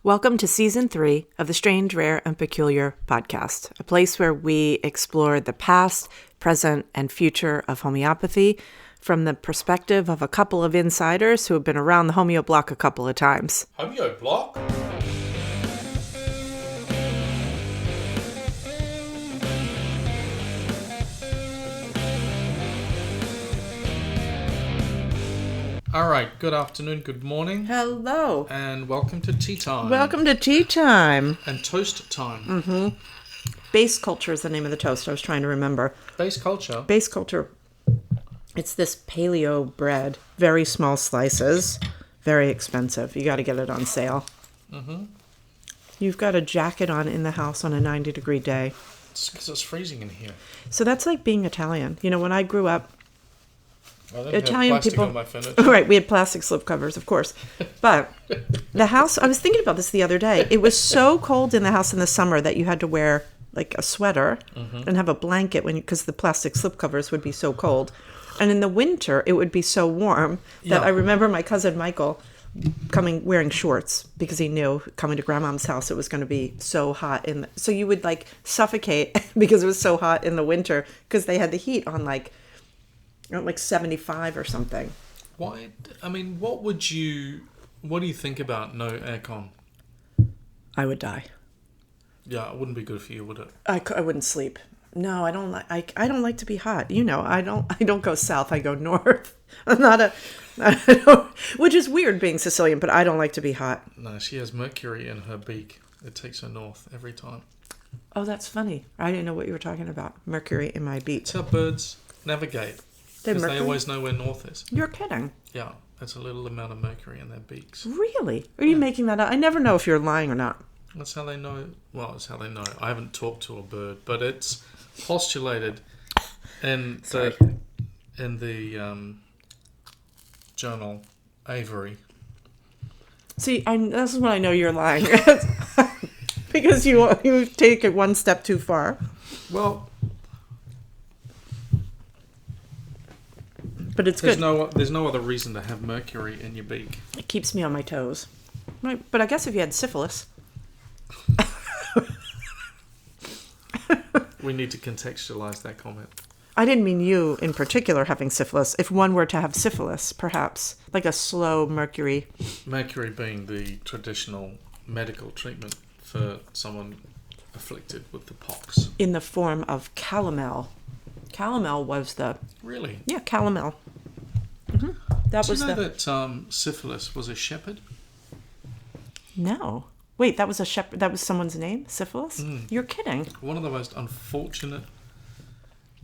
Welcome to Season 3 of the Strange, Rare, and Peculiar podcast, a place where we explore the past, present, and future of homeopathy from the perspective of a couple of insiders who have been around the homeo block a couple of times. Homeo block? All right, good afternoon, good morning. Hello. And welcome to tea time. Welcome to tea time. And toast time. Mm-hmm. Base culture is the name of the toast. I was trying to remember. Base culture? Base culture. It's this paleo bread. Very small slices. Very expensive. You got to get it on sale. Mm-hmm. You've got a jacket on in the house on a 90-degree day. It's because it's freezing in here. So that's like being Italian. You know, when I grew up, I didn't Italian have plastic people. on my furniture. Right, we had plastic slip covers, of course. But the house, I was thinking about this the other day. It was so cold in the house in the summer that you had to wear like a sweater and have a blanket because the plastic slip covers would be so cold. And in the winter, it would be so warm that I remember my cousin Michael coming wearing shorts because he knew coming to grandmom's house it was going to be so hot. So you would like suffocate because it was so hot in the winter because they had the heat on like 75 or something. Why? I mean, what do you think about no aircon? I would die. Yeah, it wouldn't be good for you, would it? I wouldn't sleep. No, I don't like. I don't like to be hot. You know, I don't go south. I go north. I'm not which is weird being Sicilian, but I don't like to be hot. No, she has mercury in her beak. It takes her north every time. Oh, that's funny. I didn't know what you were talking about. Mercury in my beak. It's how birds navigate. Because they always know where north is. You're kidding. Yeah, it's a little amount of mercury in their beaks. Really? Are you making that up? I never know if you're lying or not. That's how they know. Well, it's how they know. I haven't talked to a bird, but it's postulated in the journal Avery. See, this is when I know you're lying. Because you take it one step too far. Well, but it's good. There's no other reason to have mercury in your beak. It keeps me on my toes. Right, but I guess if you had syphilis. We need to contextualize that comment. I didn't mean you in particular having syphilis. If one were to have syphilis, perhaps, like a slow mercury. Mercury being the traditional medical treatment for someone afflicted with the pox. In the form of calomel. Calomel was the... Really? Yeah, calomel. Mm-hmm. Do you know that syphilis was a shepherd? No. Wait, that was a shepherd. That was someone's name? Syphilis? You're kidding. One of the most unfortunate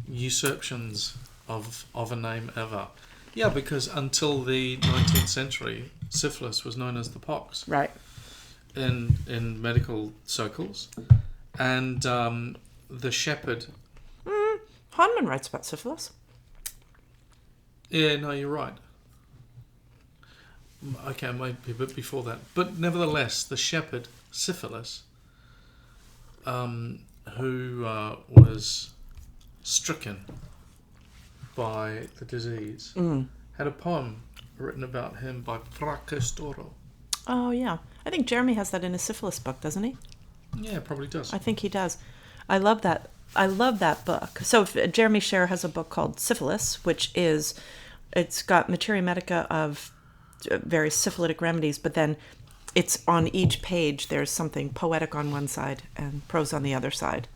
usurpations of a name ever. Yeah, because until the 19th century, syphilis was known as the pox. Right. In medical circles. And the shepherd... Hahnemann writes about syphilis. Yeah, no, you're right. Okay, maybe a bit before that. But nevertheless, the shepherd, syphilis, who was stricken by the disease, had a poem written about him by Fracastoro. Oh, yeah. I think Jeremy has that in his syphilis book, doesn't he? Yeah, probably does. I think he does. I love that. I love that book. So Jeremy Sher has a book called Syphilis, it's got materia medica of various syphilitic remedies, but then it's on each page, there's something poetic on one side and prose on the other side.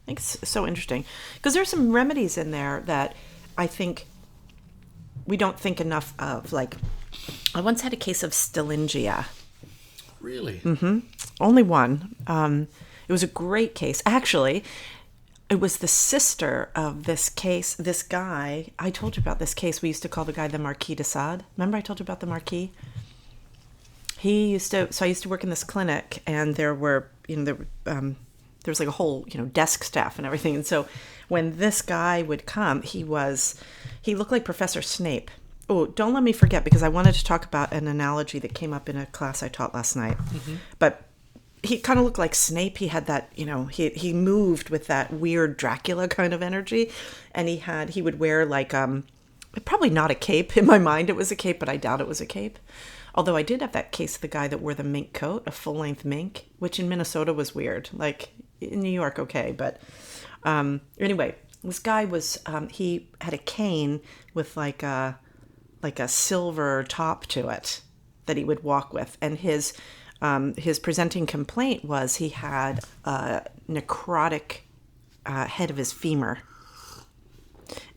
I think it's so interesting. Because there's some remedies in there that I think we don't think enough of. Like, I once had a case of Stillingia. Really? Mm-hmm. Only one. It was a great case. Actually, it was the sister of this guy. I told you about this case. We used to call the guy the Marquis de Sade. Remember I told you about the Marquis? So I used to work in this clinic, and there was like a whole, desk staff and everything. And so when this guy would come, he looked like Professor Snape. Oh, don't let me forget, because I wanted to talk about an analogy that came up in a class I taught last night. Mm-hmm. But he kind of looked like Snape. He had that, he moved with that weird Dracula kind of energy. And he would wear like, probably not a cape. In my mind it was a cape, but I doubt it was a cape. Although I did have that case of the guy that wore the mink coat, a full-length mink, which in Minnesota was weird. Like in New York, okay, but anyway, this guy was he had a cane with like a silver top to it that he would walk with, and his presenting complaint was he had a necrotic head of his femur,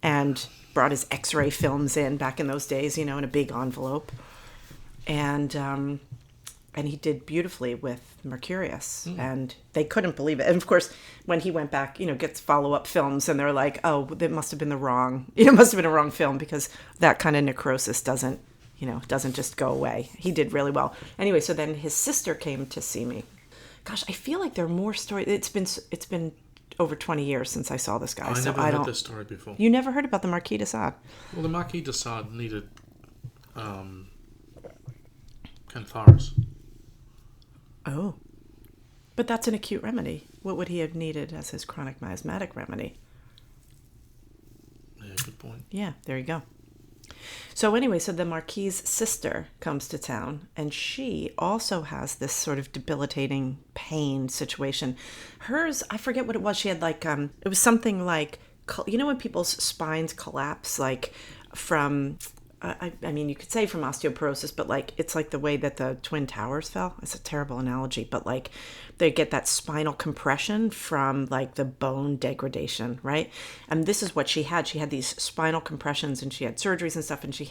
and brought his X-ray films in back in those days, in a big envelope, and he did beautifully with Mercurius, and they couldn't believe it. And of course, when he went back, gets follow-up films, and they're like, "Oh, that must have been the wrong, must have been a wrong film, because that kind of necrosis doesn't just go away." He did really well. Anyway, so then his sister came to see me. Gosh, I feel like there are more stories. It's been over 20 years since I saw this guy. I never heard this story before. You never heard about the Marquis de Sade? Well, the Marquis de Sade needed cantharis. Oh. But that's an acute remedy. What would he have needed as his chronic miasmatic remedy? Yeah, good point. Yeah, there you go. So anyway, so the Marquis's sister comes to town, and she also has this sort of debilitating pain situation. Hers, I forget what it was. She had like, it was something like, when people's spines collapse, like from, I mean, you could say from osteoporosis, but like, it's like the way that the Twin Towers fell. It's a terrible analogy, but like they get that spinal compression from like the bone degradation, right? And this is what she had. She had these spinal compressions, and she had surgeries and stuff. And she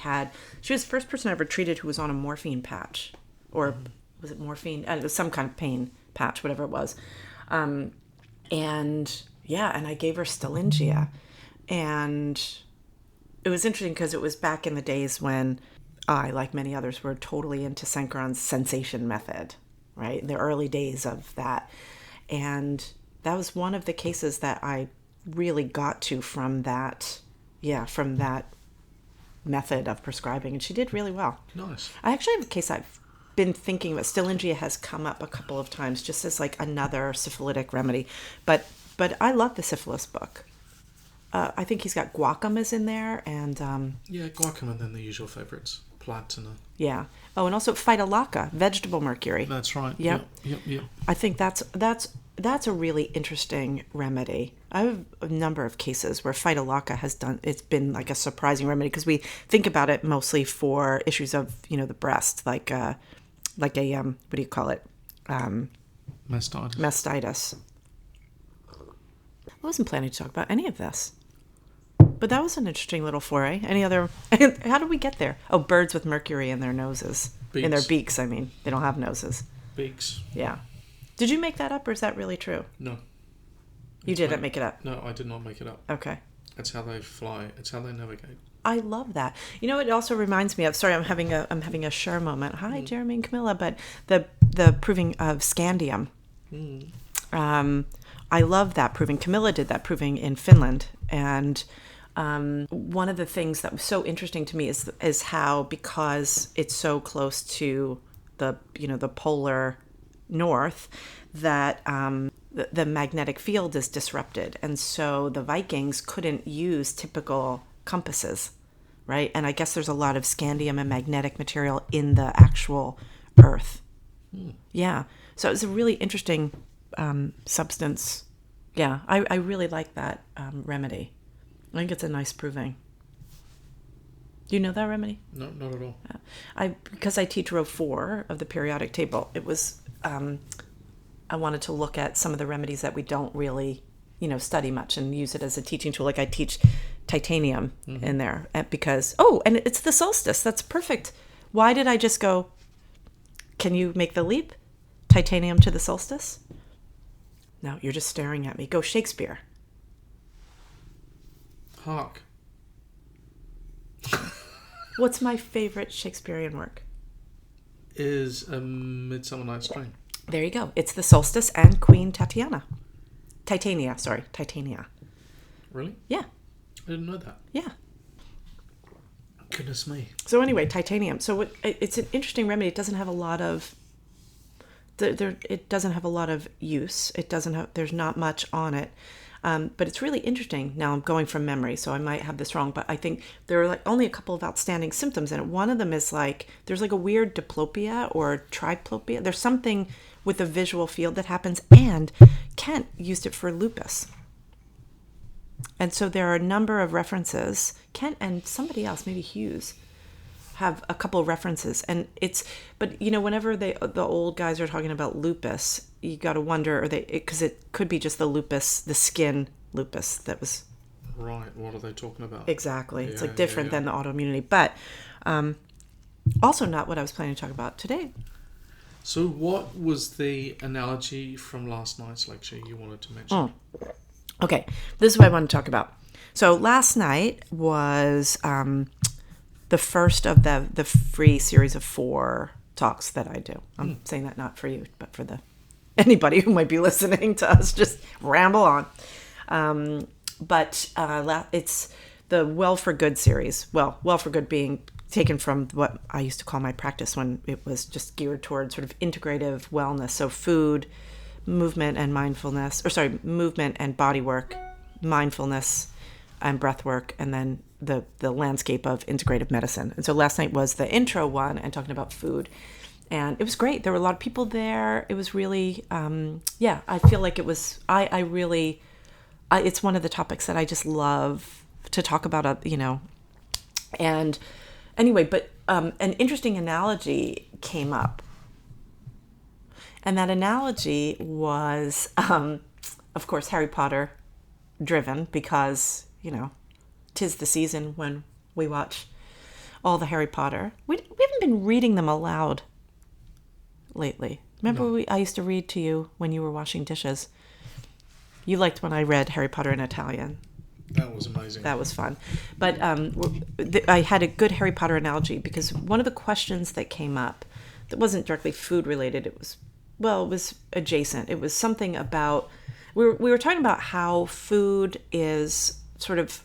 was the first person I ever treated who was on a morphine patch, or was it morphine? It was some kind of pain patch, whatever it was. And I gave her Stillingia, and it was interesting because it was back in the days when I, like many others, were totally into Sankaran's sensation method, right? In the early days of that. And that was one of the cases that I really got to from that method of prescribing. And she did really well. Nice. I actually have a case I've been thinking about. Stillingia has come up a couple of times just as like another syphilitic remedy. But I love the syphilis book. I think he's got guacam is in there, and guacam, and then the usual favorites, platina. Yeah. Oh, and also phytolacca, vegetable mercury. That's right. Yep. Yep. I think that's a really interesting remedy. I have a number of cases where phytolacca it's been like a surprising remedy, because we think about it mostly for issues of the breast, like a what do you call it? Mastitis. I wasn't planning to talk about any of this. But that was an interesting little foray. Any other... How did we get there? Oh, birds with mercury in their noses. Beaks. In their beaks, I mean. They don't have noses. Beaks. Yeah. Did you make that up, or is that really true? No. You didn't make it up? No, I did not make it up. Okay. It's how they fly. It's how they navigate. I love that. It also reminds me of... Sorry, I'm having a Cher moment. Hi, Jeremy and Camilla. But the proving of scandium. I love that proving. Camilla did that proving in Finland. And... one of the things that was so interesting to me is how, because it's so close to the polar north, that the magnetic field is disrupted, and so the Vikings couldn't use typical compasses, right? And I guess there's a lot of scandium and magnetic material in the actual Earth. Yeah, so it was a really interesting substance. Yeah, I really like that remedy. I think it's a nice proving. Do you know that remedy? No, not at all. Because I teach row 4 of the periodic table, it was, I wanted to look at some of the remedies that we don't really, study much, and use it as a teaching tool. Like I teach titanium in there because, and it's the solstice. That's perfect. Why did I just go, can you make the leap? Titanium to the solstice? No, you're just staring at me. Go Shakespeare. Hark. What's my favorite Shakespearean work? Is A Midsummer Night's Dream. There you go. It's the solstice and Queen Titania. Really? Yeah. I didn't know that. Yeah. Goodness me. So anyway, titanium. So it's an interesting remedy. It doesn't have a lot of... It doesn't have a lot of use. There's not much on it. But it's really interesting. Now I'm going from memory, so I might have this wrong, but I think there are like only a couple of outstanding symptoms. And one of them is like, there's like a weird diplopia or triplopia. There's something with the visual field that happens. And Kent used it for lupus. And so there are a number of references. Kent and somebody else, maybe Hughes, have a couple of references. And but whenever the old guys are talking about lupus, you got to wonder, because it could be just the lupus, the skin lupus that was. Right, what are they talking about? Exactly. It's like different than the autoimmunity, but also not what I was planning to talk about today. So what was the analogy from last night's lecture you wanted to mention? Okay, this is what I want to talk about. So last night was the first of the free series of 4 talks that I do. I'm saying that not for you, but for anybody who might be listening to us just ramble on. But it's the Well for Good series. Well for Good being taken from what I used to call my practice when it was just geared toward sort of integrative wellness. So food, movement and mindfulness, movement and body work, mindfulness and breath work, and then the landscape of integrative medicine. And so last night was the intro one and talking about food. And it was great. There were a lot of people there. It was really, I feel like it was, it's one of the topics that I just love to talk about, And anyway, but an interesting analogy came up. And that analogy was, of course, Harry Potter driven because, 'tis the season when we watch all the Harry Potter. We haven't been reading them aloud lately. Remember I used to read to you when you were washing dishes? You liked when I read Harry Potter in Italian. That was amazing. That was fun. But I had a good Harry Potter analogy because one of the questions that came up that wasn't directly food related, it was adjacent. It was something about, we were talking about how food is sort of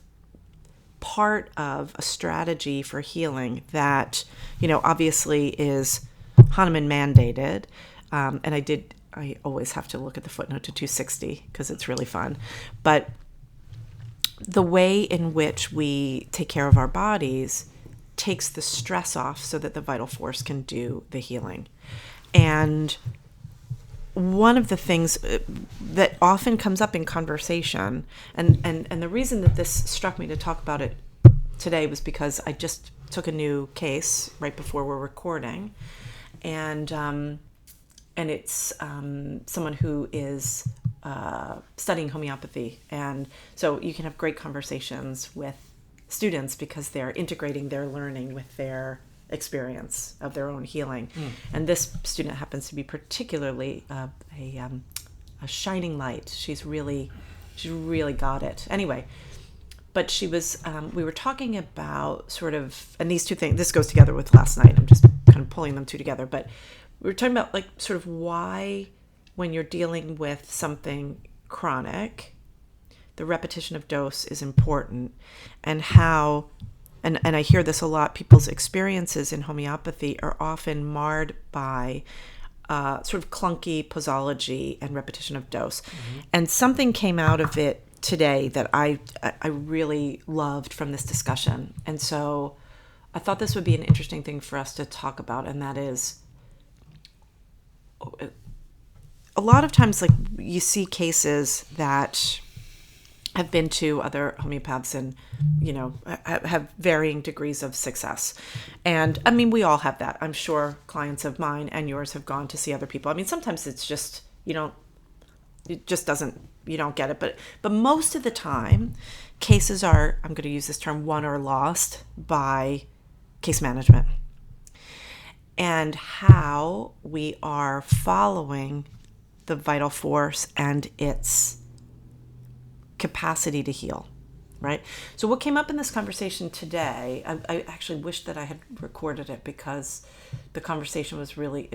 part of a strategy for healing that, obviously is Hahnemann mandated. And I always have to look at the footnote to 260 because it's really fun. But the way in which we take care of our bodies takes the stress off so that the vital force can do the healing. And one of the things that often comes up in conversation, and the reason that this struck me to talk about it today was because I just took a new case right before we're recording, and it's someone who is studying homeopathy, and so you can have great conversations with students because they're integrating their learning with their experience of their own healing. And this student happens to be particularly a shining light. She's really got it. Anyway, but she was, we were talking about sort of, and these two things, this goes together with last night. I'm just kind of pulling them two together, but we were talking about like sort of why when you're dealing with something chronic, the repetition of dose is important, and how, and I hear this a lot, people's experiences in homeopathy are often marred by sort of clunky posology and repetition of dose. And something came out of it today that I really loved from this discussion. And so I thought this would be an interesting thing for us to talk about, and that is, a lot of times, like, you see cases that have been to other homeopaths and, have varying degrees of success. And I mean, we all have that. I'm sure clients of mine and yours have gone to see other people. I mean, sometimes it's just, you don't get it. But most of the time, cases are, I'm going to use this term, won or lost by case management. And how we are following the vital force and its capacity to heal, right? So what came up in this conversation today, I actually wish that I had recorded it because the conversation was really,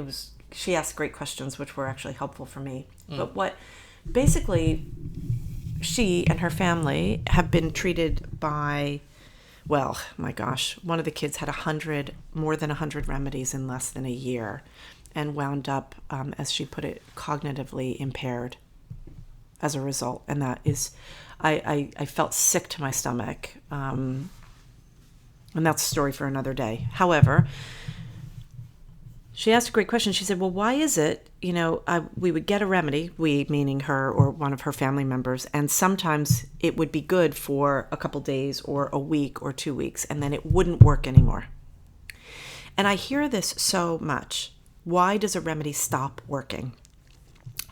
she asked great questions which were actually helpful for me. But what basically, she and her family have been treated by, well, my gosh, one of the kids had more than 100 remedies in less than a year and wound up, as she put it, cognitively impaired. as a result. And that is, I felt sick to my stomach. And that's a story for another day. However, she asked a great question. She said, well, why is it, we would get a remedy, we meaning her or one of her family members, and sometimes it would be good for a couple days or a week or 2 weeks, and then it wouldn't work anymore. And I hear this so much. Why does a remedy stop working?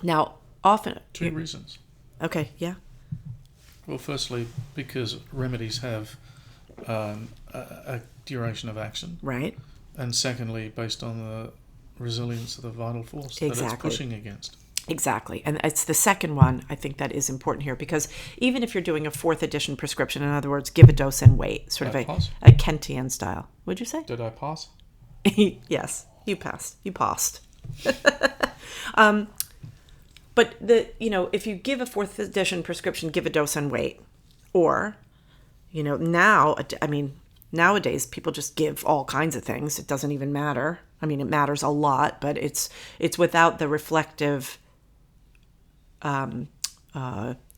Now, often... Two reasons. Okay, yeah. Well, firstly, because remedies have a duration of action. Right. And secondly, based on the resilience of the vital force that it's pushing against. Exactly. And it's the second one, I think, that is important here, because even if you're doing a 4th edition prescription, in other words, give a dose and wait, sort of a Kentian style. Would you say? Did I pass? Yes, you passed. You passed. But if you give a 4th edition prescription, give a dose and wait. Or, nowadays people just give all kinds of things. It doesn't even matter. I mean, it matters a lot, but it's without the reflective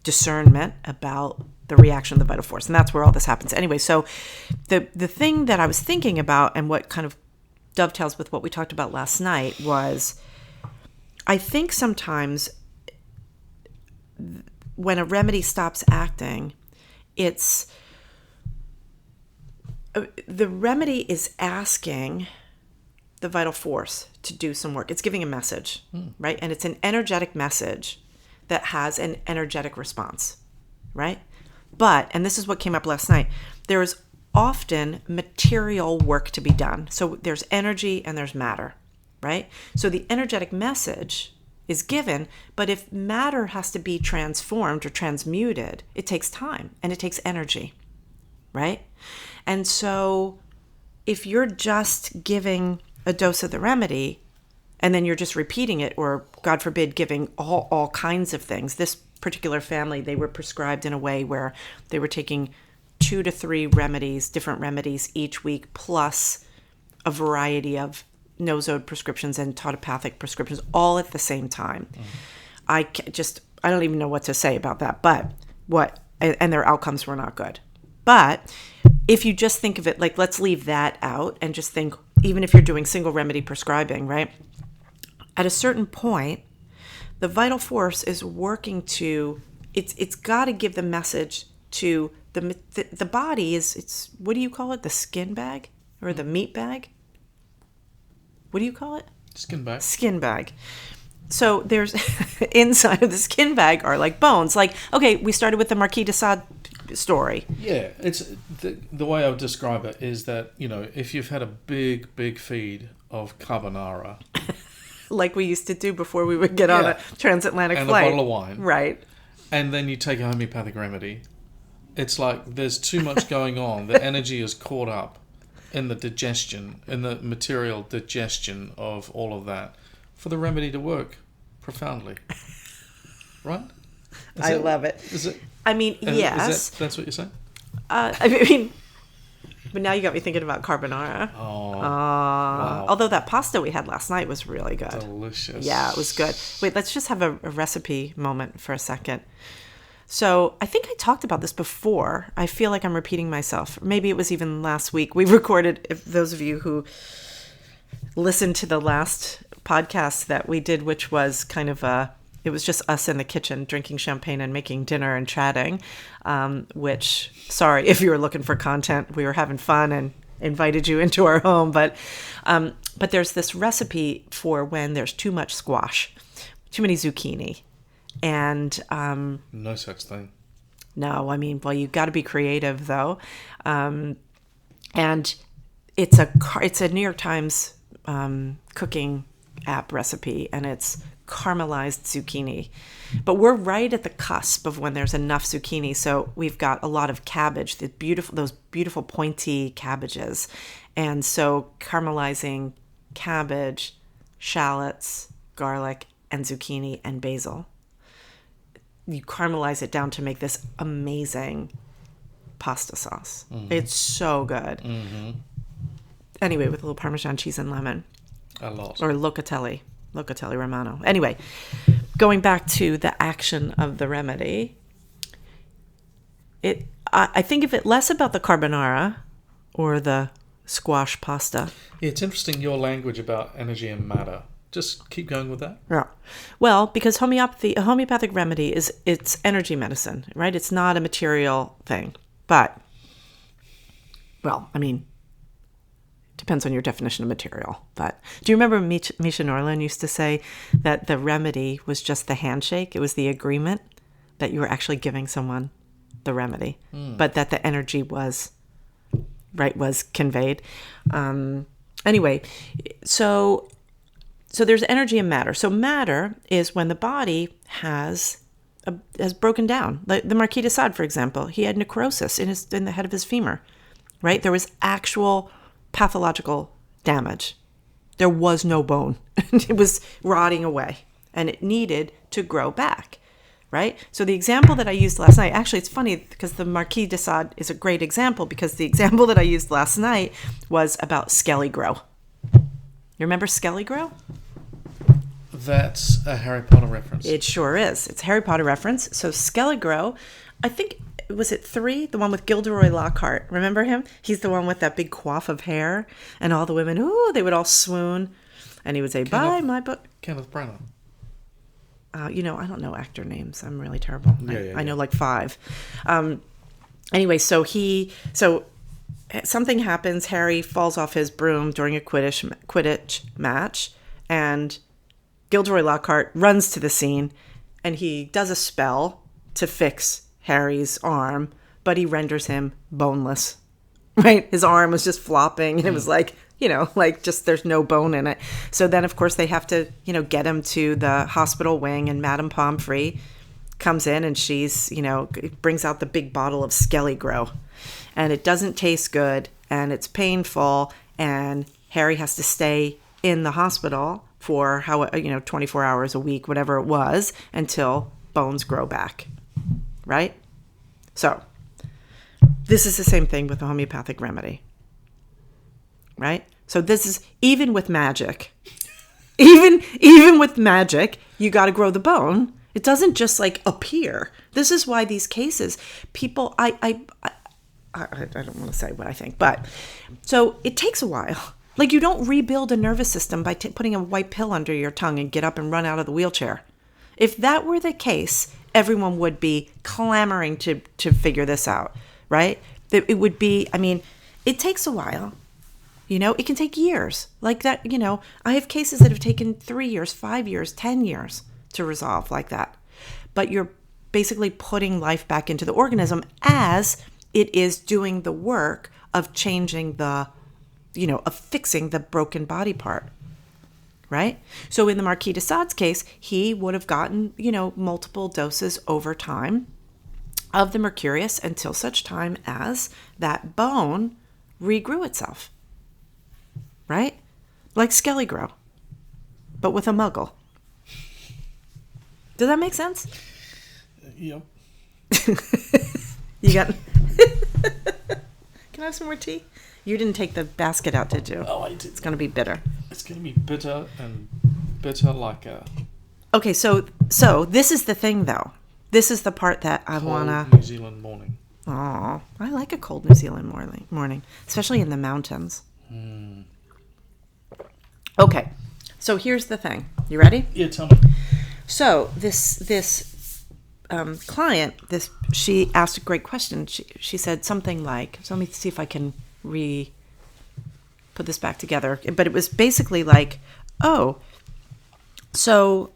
discernment about the reaction of the vital force. And that's where all this happens. Anyway, so the thing that I was thinking about, and what kind of dovetails with what we talked about last night, was I think sometimes when a remedy stops acting, it's the remedy is asking the vital force to do some work. It's giving a message, right? And it's an energetic message that has an energetic response, right? But, and this is what came up last night, there is often material work to be done. So there's energy and there's matter, right? So the energetic message is given, but if matter has to be transformed or transmuted, it takes time and it takes energy, right? And so if you're just giving a dose of the remedy and then you're just repeating it, or God forbid, giving all kinds of things, this particular family, they were prescribed in a way where they were taking 2 to 3 remedies, different remedies each week, plus a variety of nosode prescriptions and tautopathic prescriptions all at the same time. I don't even know what to say about that, and their outcomes were not good. But if you just think of it like, let's leave that out and just think, even if you're doing single remedy prescribing, right? At a certain point, the vital force is working to, it's got to give the message to the body it's what do you call it? The skin bag or the meat bag? What do you call it? Skin bag. Skin bag. So there's inside of the skin bag are like bones. Like, okay, we started with the Marquis de Sade story. Yeah, it's the way I would describe it is that, if you've had a big feed of carbonara, like we used to do before we would get on a transatlantic and flight, a bottle of wine, right? And then you take a homeopathic remedy, it's like there's too much going on. The energy is caught up in the digestion, in the material digestion of all of that, for the remedy to work profoundly, right? I love it. Is it? I mean, yes. That's what you're saying? But now you got me thinking about carbonara. Oh, wow. Although that pasta we had last night was really good. Delicious. Yeah, it was good. Wait, let's just have a recipe moment for a second. So I think I talked about this before. I feel like I'm repeating myself. Maybe it was even last week. We recorded, if those of you who listened to the last podcast that we did, which was kind of it was just us in the kitchen drinking champagne and making dinner and chatting, which, sorry if you were looking for content, we were having fun and invited you into our home. But there's this recipe for when there's too much squash, too many zucchini. And no such thing. No, I mean, well, you've got to be creative though. And it's a New York Times cooking app recipe, and it's caramelized zucchini. But we're right at the cusp of when there's enough zucchini, so we've got a lot of cabbage, those beautiful pointy cabbages. And so caramelizing cabbage, shallots, garlic, and zucchini and basil. You caramelize it down to make this amazing pasta sauce. Mm-hmm. It's so good. Mm-hmm. Anyway, with a little Parmesan cheese and lemon. A lot. Or locatelli Romano. Anyway, going back to the action of the remedy, I think of it less about the carbonara or the squash pasta. Yeah, it's interesting your language about energy and matter. Just keep going with that. Yeah. Well, because homeopathy, a homeopathic remedy it's energy medicine, right? It's not a material thing. But, well, I mean, depends on your definition of material. But do you remember Misha Norlin used to say that the remedy was just the handshake? It was the agreement that you were actually giving someone the remedy, but that the energy was conveyed. Anyway, so there's energy and matter. So matter is when the body has broken down. Like the Marquis de Sade, for example, he had necrosis in the head of his femur, right? There was actual pathological damage. There was no bone. It was rotting away, and it needed to grow back, right? So the example that I used last night, actually, it's funny because the Marquis de Sade is a great example, because the example that I used last night was about Skelly Grow. You remember Skelly Grow? That's a Harry Potter reference. It sure is. It's a Harry Potter reference. So Skelly Grow, I think, was it 3? The one with Gilderoy Lockhart. Remember him? He's the one with that big coif of hair, and all the women, they would all swoon. And he would say, buy my book. Kenneth Branagh. I don't know actor names. I'm really terrible. I know like 5. Anyway, so something happens. Harry falls off his broom during a Quidditch match, and Gilderoy Lockhart runs to the scene, and he does a spell to fix Harry's arm, but he renders him boneless, right? His arm was just flopping, and it was like just there's no bone in it. So then, of course, they have to, get him to the hospital wing, and Madame Pomfrey comes in, and she's, brings out the big bottle of Skelly Grow, and it doesn't taste good, and it's painful, and Harry has to stay in the hospital for 24 hours a week, whatever it was, until bones grow back, right? So this is the same thing with a homeopathic remedy, right? So this is even with magic, even with magic, you got to grow the bone. It doesn't just appear. This is why these cases, people, I don't want to say what I think, but so it takes a while. You don't rebuild a nervous system by putting a white pill under your tongue and get up and run out of the wheelchair. If that were the case, everyone would be clamoring to figure this out, right? It would be, it takes a while. It can take years. Like that, I have cases that have taken 3 years, 5 years, 10 years to resolve like that. But you're basically putting life back into the organism as it is doing the work of changing of fixing the broken body part, right? So in the Marquis de Sade's case, he would have gotten, multiple doses over time of the mercurius until such time as that bone regrew itself, right? Like Skelly Grow, but with a muggle. Does that make sense? Yep. You got... Can I have some more tea? You didn't take the basket out, did you? Oh, I did. It's going to be bitter. It's going to be bitter and bitter like a... Okay, so this is the thing, though. This is the part that I want to... New Zealand morning. Oh, I like a cold New Zealand morning, especially in the mountains. Okay, so here's the thing. You ready? Yeah, tell me. So this client, she asked a great question. She said something like, so let me see if I can put this back together. But it was basically like, so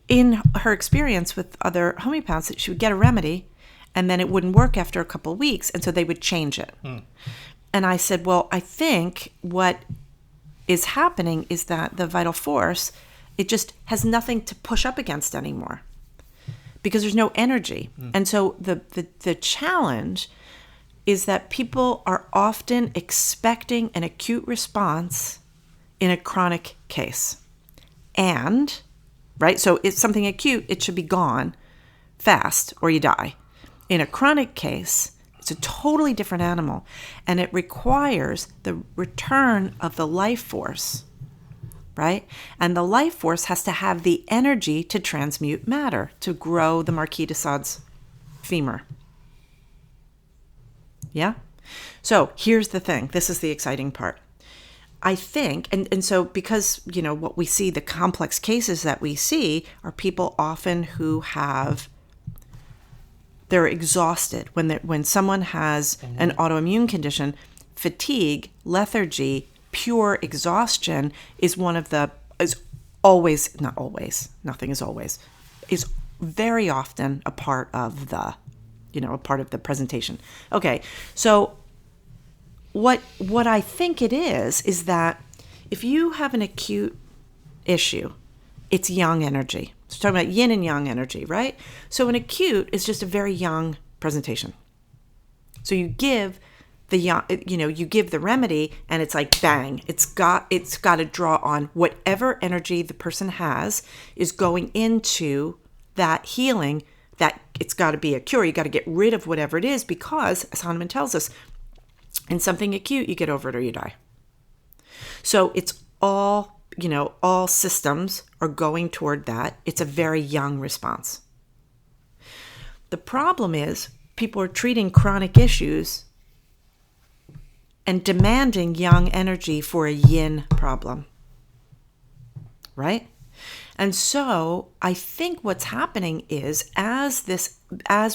in her experience with other homeopaths, she would get a remedy and then it wouldn't work after a couple of weeks, and so they would change it. And I said, well, I think what is happening is that the vital force, it just has nothing to push up against anymore because there's no energy. And so the challenge is that people are often expecting an acute response in a chronic case. And, right, so it's something acute, it should be gone fast or you die. In a chronic case, it's a totally different animal, and it requires the return of the life force right? And the life force has to have the energy to transmute matter, to grow the Marquis de Sade's femur. Yeah? So here's the thing. This is the exciting part. I think, and so because, what we see, the complex cases that we see are people often who they're exhausted. When someone has an autoimmune condition, fatigue, lethargy, pure exhaustion is always, not always, nothing is always, is very often a part of the presentation. Okay, so what I think it is that if you have an acute issue, it's yang energy. So we're talking about yin and yang energy, right? So an acute is just a very yang presentation. So you give the remedy, and it's like bang. It's got to draw on whatever energy the person has is going into that healing. That it's got to be a cure. You got to get rid of whatever it is, because, as Hahnemann tells us, in something acute, you get over it or you die. So it's all systems are going toward that. It's a very young response. The problem is people are treating chronic issues and demanding yang energy for a yin problem, right? And so I think what's happening is as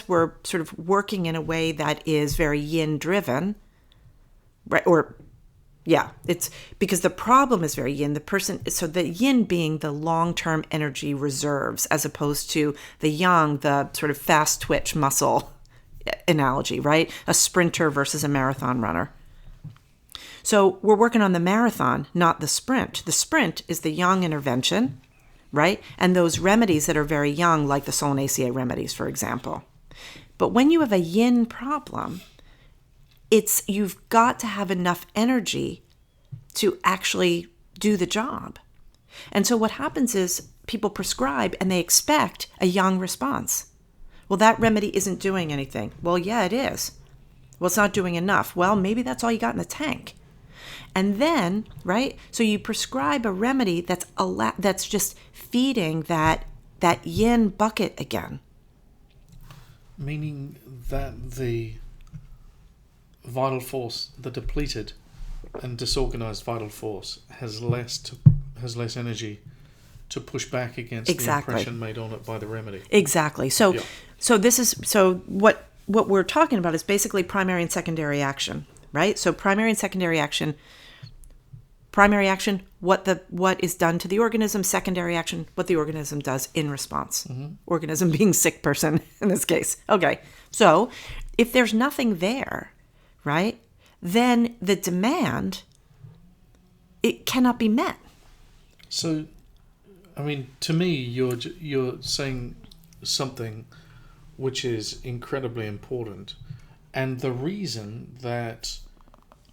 we're sort of working in a way that is very yin driven, right? It's because the problem is very yin. So the yin being the long-term energy reserves, as opposed to the yang, the sort of fast twitch muscle analogy, right? A sprinter versus a marathon runner. So we're working on the marathon, not the sprint. The sprint is the yang intervention, right? And those remedies that are very young, like the Solanaceae remedies, for example. But when you have a yin problem, you've got to have enough energy to actually do the job. And so what happens is people prescribe and they expect a yang response. Well, that remedy isn't doing anything. Well, yeah, it is. Well, it's not doing enough. Well, maybe that's all you got in the tank. And then, right, so you prescribe a remedy that's just feeding that yin bucket again. Meaning that the vital force, the depleted and disorganized vital force, has less energy to push back against the impression made on it by the remedy. Exactly. So, what we're talking about is basically primary and secondary action, right? So primary and secondary action. Primary action, what is done to the organism. Secondary action, what the organism does in response. Mm-hmm. Organism being sick person in this case. Okay, so if there's nothing there, right, then the demand, it cannot be met. So, I mean, to me, you're saying something which is incredibly important, and the reason that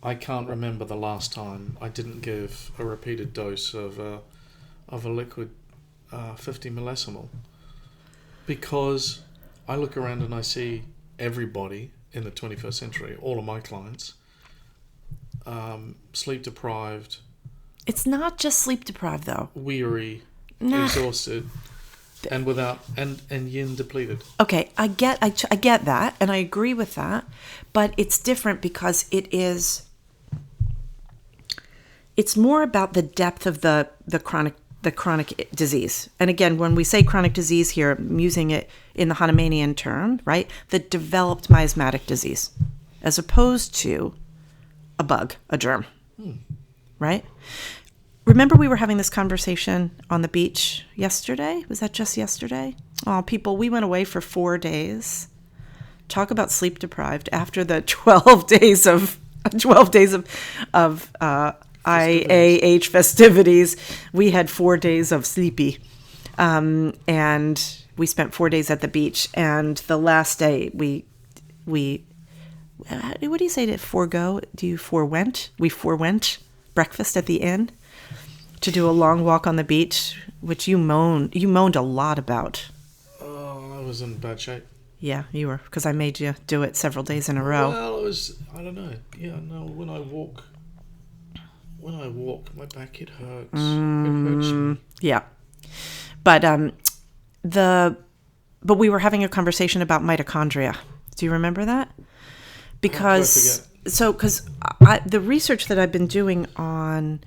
I can't remember the last time I didn't give a repeated dose of a liquid 50 millesimal, because I look around and I see everybody in the 21st century, all of my clients, sleep deprived. It's not just sleep deprived though. Weary, exhausted, and without and yin depleted. Okay, I get that, and I agree with that, but it's different because it's more about the depth of the chronic disease. And again, when we say chronic disease here, I'm using it in the Hahnemannian term, right? The developed miasmatic disease, as opposed to a bug, a germ, right? Remember we were having this conversation on the beach yesterday? Was that just yesterday? Oh, people, we went away for 4 days. Talk about sleep deprived after the 12 days of IAH festivities. We had 4 days of sleepy, and we spent 4 days at the beach. And the last day, we what do you say to forego? Do you forewent? We forewent breakfast at the inn to do a long walk on the beach, which you moaned a lot about. Oh, I was in bad shape. Yeah, you were, because I made you do it several days in a row. Well, I don't know. Yeah, no, when I walk when I walk, my back, it hurts. It hurts me. Yeah. But but we were having a conversation about mitochondria. Do you remember that? Because the research that I've been doing on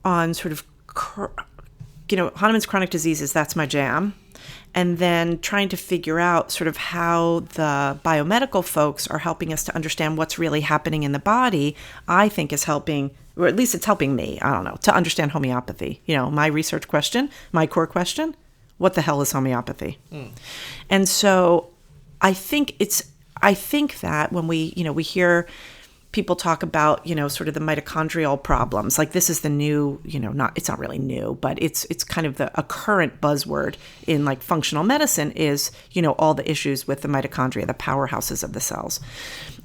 sort of Hahnemann's chronic diseases, that's my jam. And then trying to figure out sort of how the biomedical folks are helping us to understand what's really happening in the body, I think is helping, or at least it's helping me, I don't know, to understand homeopathy. My research question, my core question, what the hell is homeopathy? And so I think that when we hear people talk about, sort of the mitochondrial problems, like this is the new, it's not really new, but it's kind of a current buzzword in like functional medicine is, all the issues with the mitochondria, the powerhouses of the cells.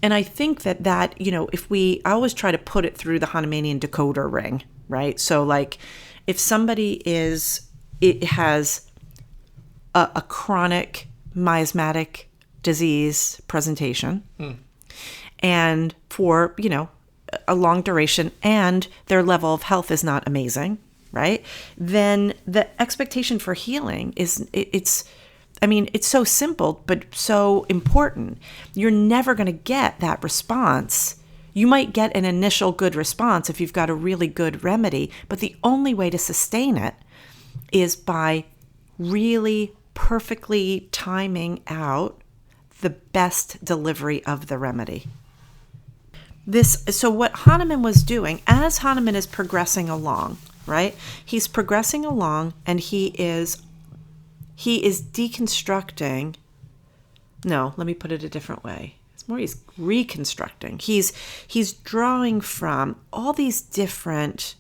And I think that, I always try to put it through the Hahnemannian decoder ring, right? So like if somebody has a chronic miasmatic disease presentation, and for, a long duration, and their level of health is not amazing, right? Then the expectation for healing it's so simple, but so important. You're never going to get that response. You might get an initial good response if you've got a really good remedy, but the only way to sustain it is by really perfectly timing out the best delivery of the remedy. So what Hahnemann was doing, as Hahnemann is progressing along, right? He's progressing along, and he is deconstructing. No, let me put it a different way. It's more he's reconstructing. He's drawing from all these different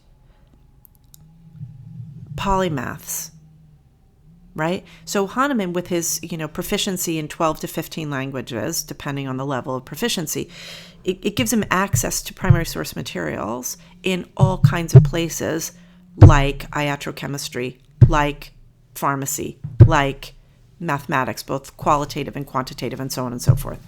polymaths, right? So Hahnemann, with his, proficiency in 12 to 15 languages, depending on the level of proficiency, it gives him access to primary source materials in all kinds of places, like iatrochemistry, like pharmacy, like mathematics, both qualitative and quantitative, and so on and so forth.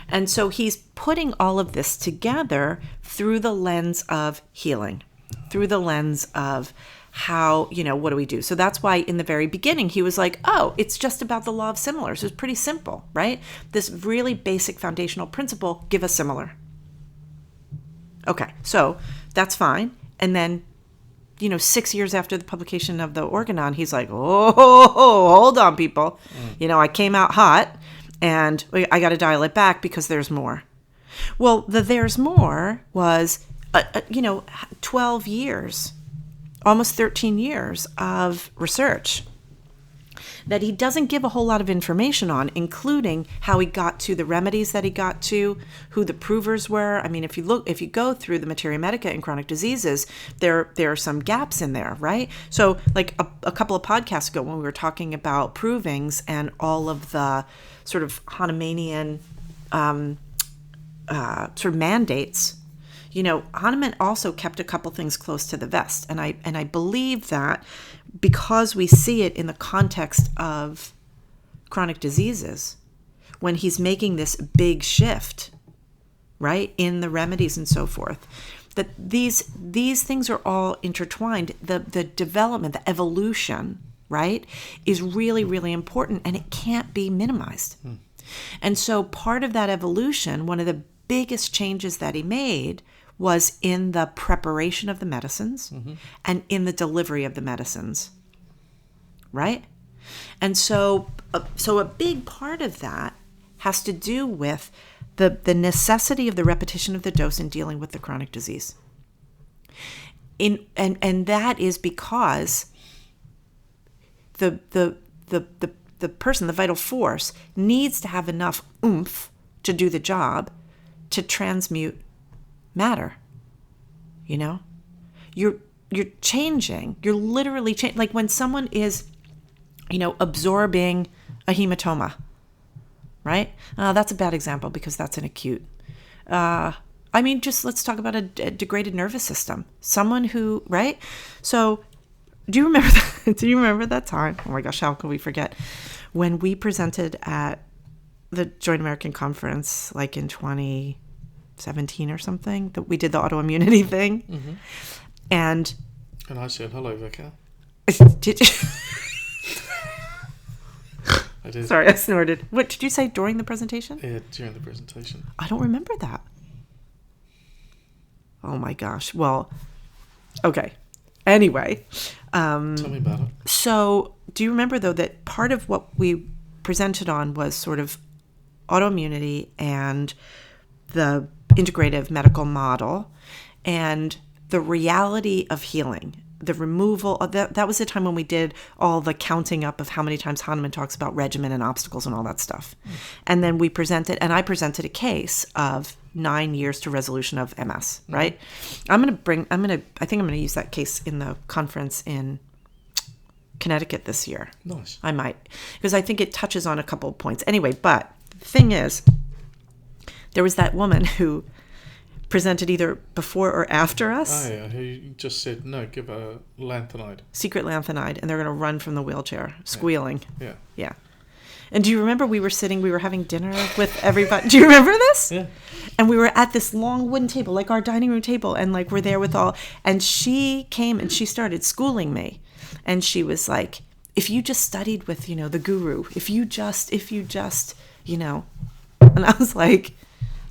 And so he's putting all of this together through the lens of healing, through the lens of how, what do we do? So that's why in the very beginning, he was like, oh, it's just about the law of similars. It's pretty simple, right? This really basic foundational principle, give a similar. Okay, so that's fine. And then, 6 years after the publication of the Organon, he's like, oh, hold on, people. I came out hot, and I got to dial it back because there's more. Well, there's more was, 12 years, almost 13 years of research that he doesn't give a whole lot of information on, including how he got to the remedies that he got to, who the provers were. I mean, if you go through the Materia Medica in chronic diseases, there are some gaps in there, right? So like a couple of podcasts ago when we were talking about provings and all of the sort of Hahnemannian sort of mandates, Hahnemann also kept a couple things close to the vest. And I believe that because we see it in the context of chronic diseases, when he's making this big shift, right, in the remedies and so forth, that these things are all intertwined. The development, the evolution, right, is really, really important, and it can't be minimized. And so part of that evolution, one of the biggest changes that he made was in the preparation of the medicines and in the delivery of the medicines, right? And so a big part of that has to do with the necessity of the repetition of the dose in dealing with the chronic disease. And that is because the person, the vital force, needs to have enough oomph to do the job to transmute matter. You're changing. You're literally changing. Like when someone is, absorbing a hematoma, right? That's a bad example because that's an acute. Just let's talk about a degraded nervous system. Someone who, right? So do you remember that? Do you remember that time? Oh my gosh, how can we forget? When we presented at the Joint American Conference, like in 17 or something, that we did the autoimmunity thing. Mm-hmm. And I said, hello, Vicar. did you? I did. Sorry, I snorted. What did you say during the presentation? Yeah, during the presentation. I don't remember that. Oh my gosh. Well, okay. Anyway. Tell me about it. So do you remember, though, that part of what we presented on was sort of autoimmunity and the integrative medical model and the reality of healing, the removal of that was the time when we did all the counting up of how many times Hahnemann talks about regimen and obstacles and all that stuff. And then I presented a case of 9 years to resolution of MS, right? I think I'm going to use that case in the conference in Connecticut this year. Nice. I might, because I think it touches on a couple of points. Anyway, but the thing is, there was that woman who presented either before or after us. Oh, yeah, who just said, no, give her lanthanide. Secret lanthanide, and they're going to run from the wheelchair, squealing. Yeah. Yeah. And do you remember we were having dinner with everybody? Do you remember this? Yeah. And we were at this long wooden table, like our dining room table, and like we're there with all, and she came and she started schooling me. And she was like, if you just studied with, the guru, if you just, and I was like,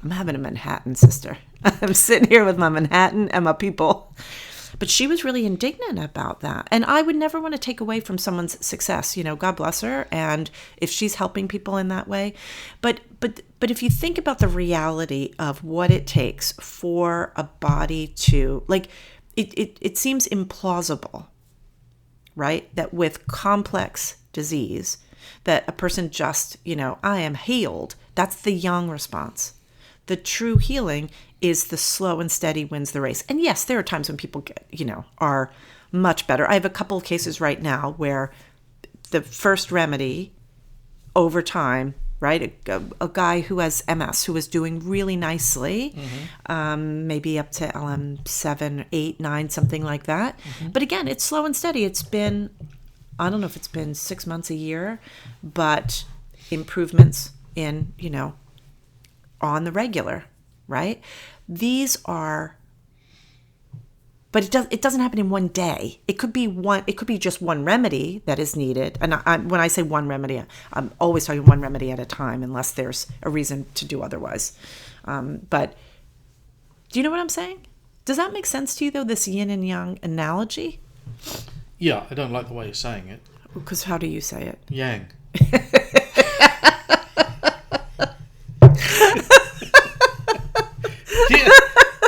I'm having a Manhattan, sister. I'm sitting here with my Manhattan and my people. But she was really indignant about that. And I would never want to take away from someone's success. God bless her. And if she's helping people in that way. But if you think about the reality of what it takes for a body to, like, it seems implausible, right? That with complex disease, that a person just, I am healed. That's the yang response. The true healing is the slow and steady wins the race. And yes, there are times when people get, are much better. I have a couple of cases right now where the first remedy over time, right? A guy who has MS, who is doing really nicely, maybe up to LM7, 8, 9, something like that. But again, it's slow and steady. It's been, I don't know if it's been 6 months, a year, but improvements in, on the regular, right? These are, but it doesn't happen in one day. It could be just one remedy that is needed. And when I say one remedy, I'm always talking one remedy at a time, unless there's a reason to do otherwise. But do you know what I'm saying? Does that make sense to you, though, this yin and yang analogy? Yeah, I don't like the way you're saying it. Because how do you say it? Yang. Yeah,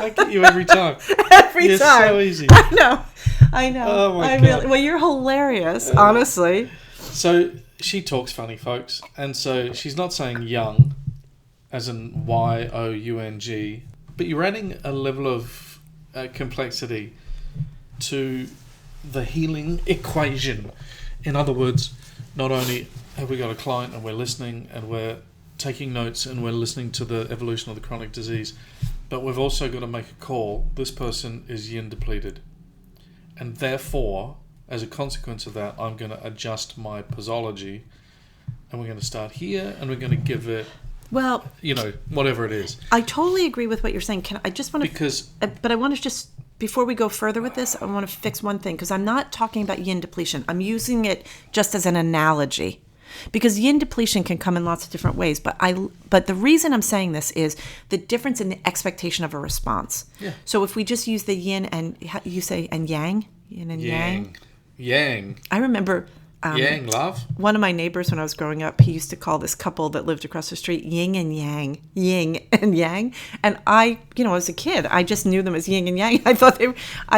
I get you every time. Every time. So easy. I know. Oh my God. Well, you're hilarious, honestly. So she talks funny, folks, and so she's not saying young, as in Y-O-U-N-G, but you're adding a level of complexity to the healing equation. In other words, not only have we got a client and we're listening and we're taking notes and we're listening to the evolution of the chronic disease, but we've also got to make a call. This person is yin depleted. And therefore, as a consequence of that, I'm going to adjust my posology, and we're going to start here, and we're going to give it, well, whatever it is. I totally agree with what you're saying. But I want to just, before we go further with this, I want to fix one thing, because I'm not talking about yin depletion. I'm using it just as an analogy. Because yin depletion can come in lots of different ways, but the reason I'm saying this is the difference in the expectation of a response. Yeah. So if we just use the yin and you say and yang, yin and yang. Yang. I remember yang, love. One of my neighbors when I was growing up, he used to call this couple that lived across the street yin and yang, yin and yang. And I, as a kid, I just knew them as yin and yang. I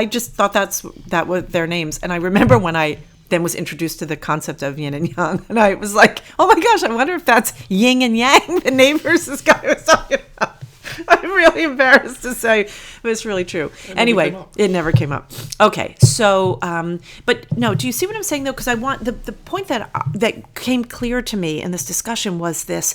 just thought that was their names. And I remember when I then was introduced to the concept of yin and yang, and I was like, oh my gosh, I wonder if that's yin and yang, the neighbors this guy was talking about. I'm really embarrassed to say, but it's really true. Anyway, it never came up. Okay, so, but no, do you see what I'm saying, though? Because I want, the point that came clear to me in this discussion was this,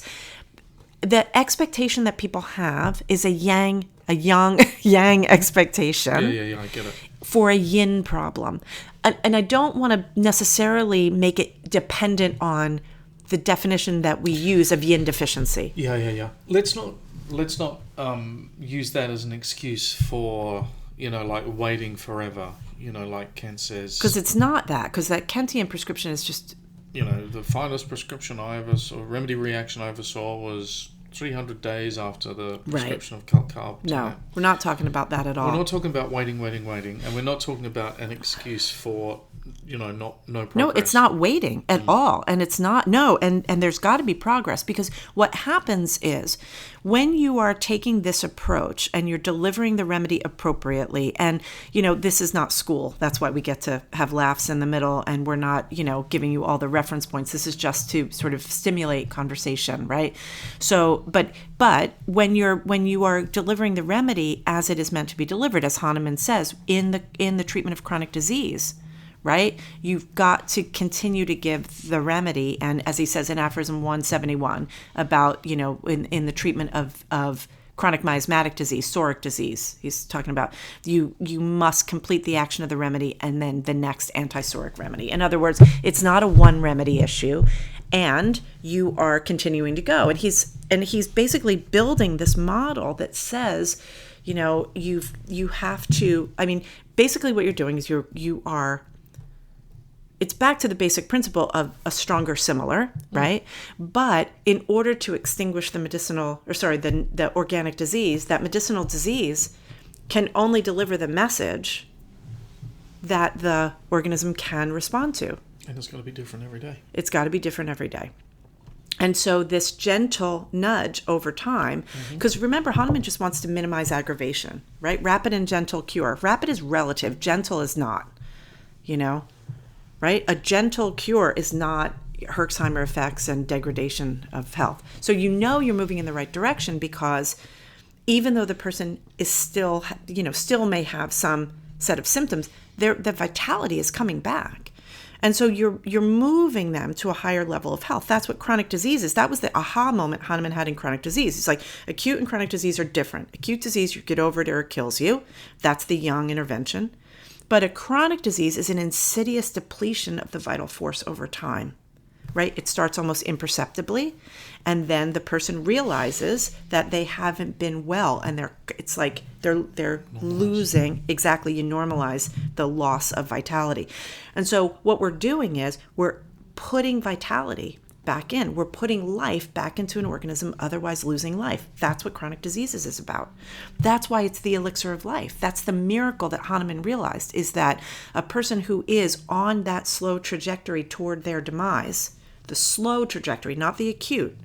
the expectation that people have is a yang expectation. Yeah, I get it. For a yin problem. And I don't want to necessarily make it dependent on the definition that we use of yin deficiency. Yeah. Let's not let's not use that as an excuse for, like waiting forever, like Ken says. Because it's not that. Because that Kentian prescription is just... The finest prescription I ever saw, remedy reaction I ever saw was 300 days after the prescription of calcarb. No, we're not talking about that at all. We're not talking about waiting. And we're not talking about an excuse for, no progress. No, it's not waiting at all. And it's not, and there's got to be progress, because what happens is when you are taking this approach and you're delivering the remedy appropriately, and, this is not school. That's why we get to have laughs in the middle, and we're not, giving you all the reference points. This is just to sort of stimulate conversation, right? So, but when you are delivering the remedy as it is meant to be delivered, as Hahnemann says, in the treatment of chronic disease, right? You've got to continue to give the remedy. And as he says in aphorism 171 about, in the treatment of chronic miasmatic disease, psoric disease, he's talking about you must complete the action of the remedy and then the next anti-psoric remedy. In other words, it's not a one remedy issue, and you are continuing to go. And he's basically building this model that says, you have to, basically what you're doing is it's back to the basic principle of a stronger similar, right? But in order to extinguish the organic disease, that medicinal disease can only deliver the message that the organism can respond to. And it's got to be different every day. It's got to be different every day. And so this gentle nudge over time, because remember, Hahnemann just wants to minimize aggravation, right? Rapid and gentle cure. Rapid is relative, gentle is not, right? A gentle cure is not Herxheimer effects and degradation of health. So you're moving in the right direction, because even though the person is still may have some set of symptoms, the vitality is coming back. And so you're moving them to a higher level of health. That's what chronic disease is. That was the aha moment Hahnemann had in chronic disease. It's like acute and chronic disease are different. Acute disease, you get over it or it kills you. That's the young intervention. But a chronic disease is an insidious depletion of the vital force over time, right? It starts almost imperceptibly, and then the person realizes that they haven't been well, and they're losing. Exactly, you normalize the loss of vitality. And so what we're doing is we're putting vitality back in. We're putting life back into an organism otherwise losing life. That's what chronic diseases is about. That's why it's the elixir of life. That's the miracle that Hahnemann realized, is that a person who is on that slow trajectory toward their demise, the slow trajectory, not the acute,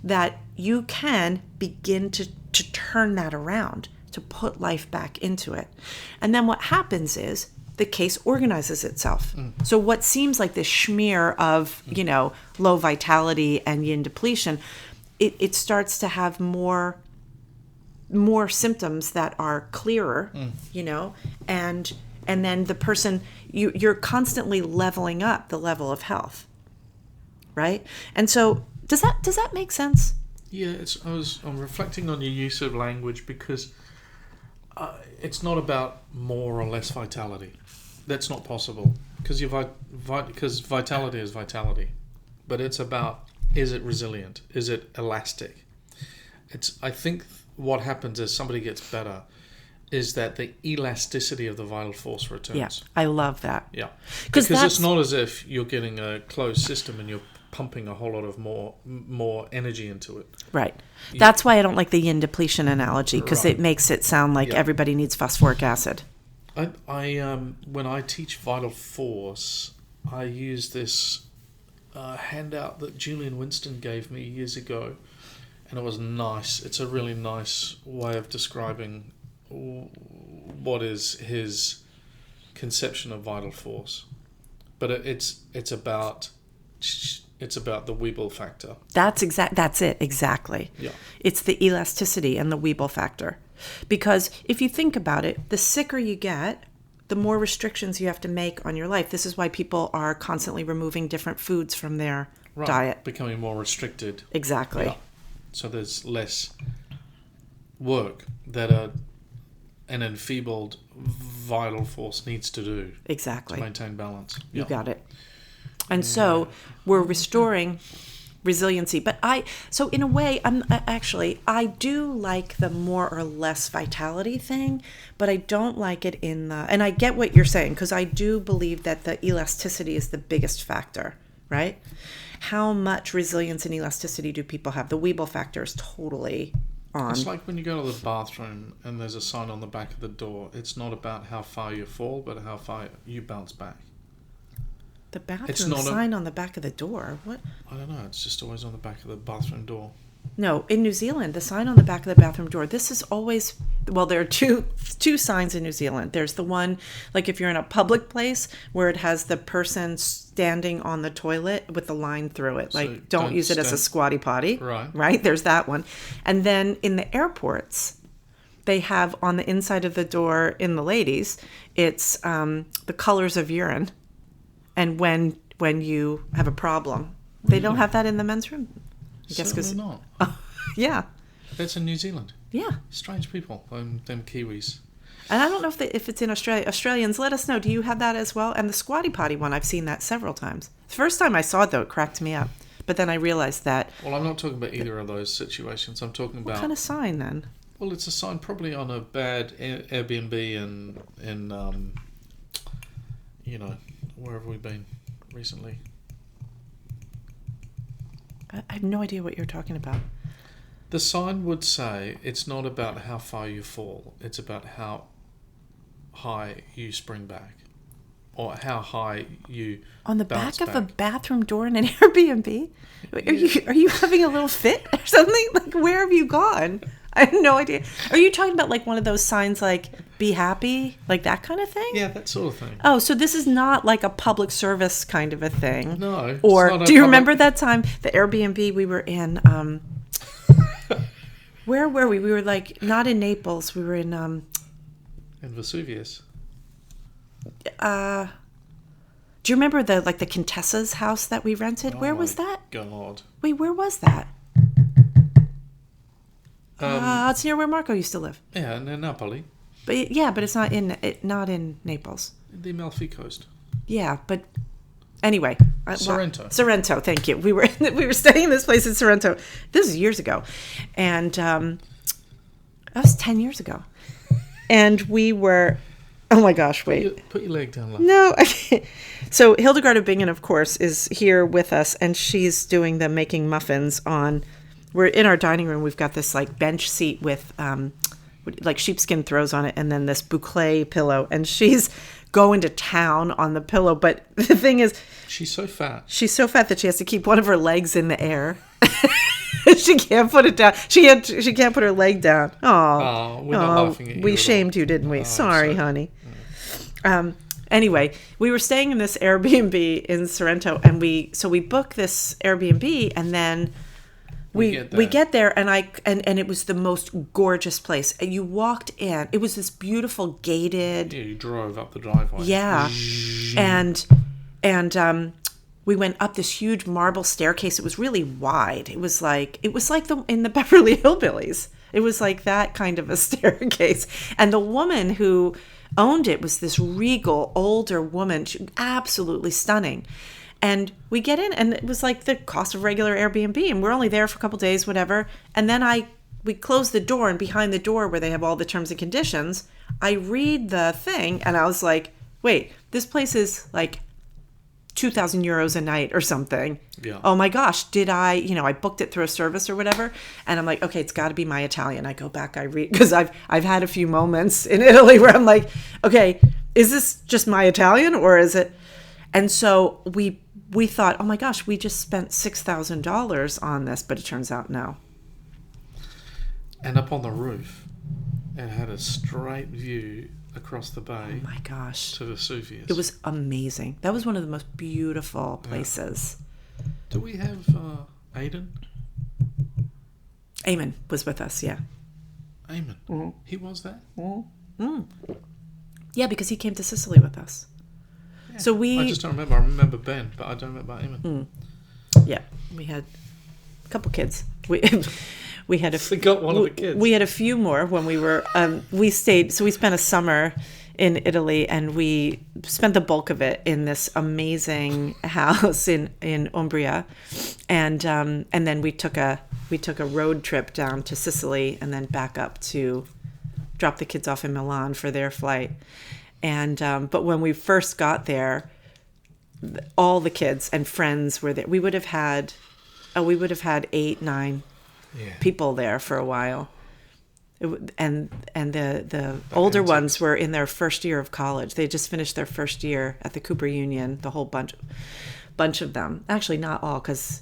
that you can begin to turn that around, to put life back into it. And then what happens is the case organizes itself. So what seems like this schmear of, low vitality and yin depletion, it starts to have more symptoms that are clearer, and then the person, you're constantly leveling up the level of health, right? And so does that make sense? Yeah, I'm reflecting on your use of language, because it's not about more or less vitality. That's not possible, because because vitality is vitality, but it's about, is it resilient? Is it elastic? I think what happens as somebody gets better is that the elasticity of the vital force returns. Yeah, I love that. Yeah, because it's not as if you're getting a closed system and you're pumping a whole lot of more energy into it. Right. That's why I don't like the yin depletion analogy, because it makes it sound like everybody needs phosphoric acid. When I teach vital force, I use this handout that Julian Winston gave me years ago, and it was nice. It's a really nice way of describing what is his conception of vital force. But it's about the Weibull factor. That's it, exactly. Yeah. It's the elasticity and the Weibull factor. Because if you think about it, the sicker you get, the more restrictions you have to make on your life. This is why people are constantly removing different foods from their diet. Becoming more restricted. Exactly. Yeah. So there's less work that an enfeebled vital force needs to do. Exactly. To maintain balance. You got it. And so we're restoring resiliency. But so in a way, I do like the more or less vitality thing, but I don't like it and I get what you're saying, because I do believe that the elasticity is the biggest factor, right? How much resilience and elasticity do people have? The Weibull factor is totally on. It's like when you go to the bathroom and there's a sign on the back of the door. It's not about how far you fall, but how far you bounce back. The bathroom sign on the back of the door? What? I don't know. It's just always on the back of the bathroom door. No, in New Zealand, the sign on the back of the bathroom door, this is always, well, there are two signs in New Zealand. There's the one, like if you're in a public place, where it has the person standing on the toilet with the line through it. Like, so don't use it as a squatty potty. Right? There's that one. And then in the airports, they have on the inside of the door in the ladies, it's the colors of urine. And when you have a problem. They don't have that in the men's room? I guess Certainly not. Yeah. That's in New Zealand. Yeah. Strange people, them Kiwis. And I don't know if it's in Australia. Australians, let us know. Do you have that as well? And the squatty potty one, I've seen that several times. The first time I saw it, though, it cracked me up. But then I realized that... Well, I'm not talking about either of those situations. I'm talking about... What kind of sign, then? Well, it's a sign probably on a bad Airbnb in where have we been recently? I have no idea what you're talking about. The sign would say it's not about how far you fall, it's about how high you spring back, or how high you on the back of a bathroom door in an Airbnb. Are you having a little fit or something? Like, where have you gone? I have no idea. Are you talking about like one of those signs like "Be happy," like that kind of thing? Yeah, that sort of thing. Oh, so this is not like a public service kind of a thing. No. Or do you remember that time the Airbnb we were in? Where were we? We were like not in Naples. We were in Vesuvius. Do you remember the Contessa's house that we rented? Where was that? God. Wait, where was that? It's near where Marco used to live. Yeah, in Napoli. But it's not in Naples. The Amalfi Coast. Yeah, but anyway, Sorrento. Sorrento, thank you. We were staying in this place in Sorrento. This is years ago, and that was 10 years ago. And we were, oh my gosh, wait. Put your leg down, love. No, I can't. So Hildegard of Bingen, of course, is here with us, and she's doing the making muffins on. We're in our dining room. We've got this like bench seat with like sheepskin throws on it, and then this boucle pillow. And she's going to town on the pillow. But the thing is, she's so fat. She's so fat that she has to keep one of her legs in the air. She can't put it down. She can't put her leg down. Oh, we're not laughing at you. We shamed you, didn't we? Sorry, honey. Yeah. Anyway, we were staying in this Airbnb in Sorrento, and we booked this Airbnb, and then. We get there and it was the most gorgeous place. And you walked in. It was this beautiful gated. Yeah, you drove up the driveway. Yeah, and we went up this huge marble staircase. It was really wide. It was like in the Beverly Hillbillies. It was like that kind of a staircase. And the woman who owned it was this regal older woman. She was absolutely stunning. And we get in, and it was like the cost of regular Airbnb, and we're only there for a couple days, whatever. And then we close the door, and behind the door where they have all the terms and conditions, I read the thing, and I was like, wait, this place is like 2,000 euros a night or something. Yeah. Oh my gosh, did I booked it through a service or whatever, and I'm like, okay, it's got to be my Italian. I go back, I read, because I've had a few moments in Italy where I'm like, okay, is this just my Italian or is it? And so we thought, oh my gosh, we just spent $6,000 on this, but it turns out no. And up on the roof, it had a straight view across the bay. Oh my gosh. To Vesuvius. It was amazing. That was one of the most beautiful places. Yeah. Do we have Aidan? Eamon was with us, yeah. Eamon? Mm-hmm. He was there? Mm-hmm. Yeah, because he came to Sicily with us. Yeah. So I just don't remember. I remember Ben, but I don't remember Eamon. Yeah, we had a couple kids. We had forgot one of the kids. We had a few more when we were. We spent a summer in Italy, and we spent the bulk of it in this amazing house in Umbria, and then we took a road trip down to Sicily, and then back up to drop the kids off in Milan for their flight. And but when we first got there, all the kids and friends were there. We would have had 8, 9 people there for a while. And the older ones were in their first year of college. They just finished their first year at the Cooper Union, the whole bunch of them. Actually, not all, because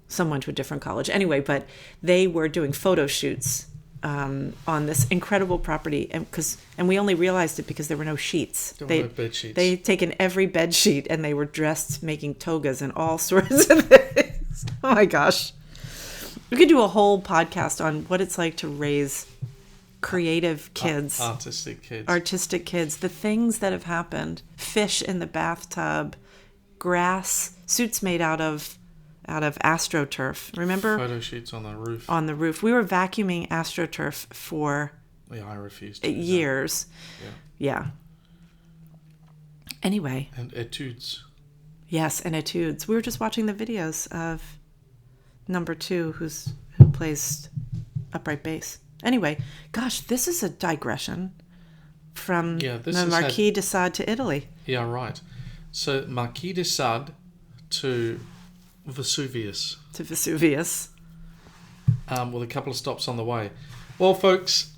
some went to a different college. Anyway, but they were doing photo shoots on this incredible property. And we only realized it because there were no sheets. There were no bed sheets. They had taken every bed sheet, and they were dressed making togas and all sorts of things. Oh my gosh. We could do a whole podcast on what it's like to raise creative kids. Artistic kids. The things that have happened. Fish in the bathtub. Grass. Suits made out of AstroTurf. Remember? Photo shoots on the roof. We were vacuuming AstroTurf for I refused to years. Yeah. Anyway. And etudes. Yes, and etudes. We were just watching the videos of number 2 who plays upright bass. Anyway, gosh, this is a digression from the Marquis de Sade to Italy. Yeah, right. So Marquis de Sade to Vesuvius. With a couple of stops on the way. Well, folks,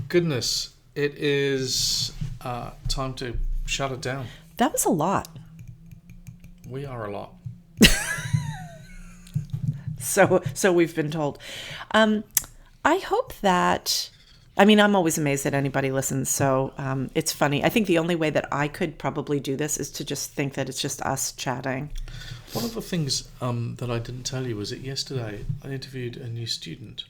goodness, it is time to shut it down. That was a lot. We are a lot. So we've been told. I hope that, I'm always amazed that anybody listens, so it's funny. I think the only way that I could probably do this is to just think that it's just us chatting. One of the things that I didn't tell you was that yesterday I interviewed a new student,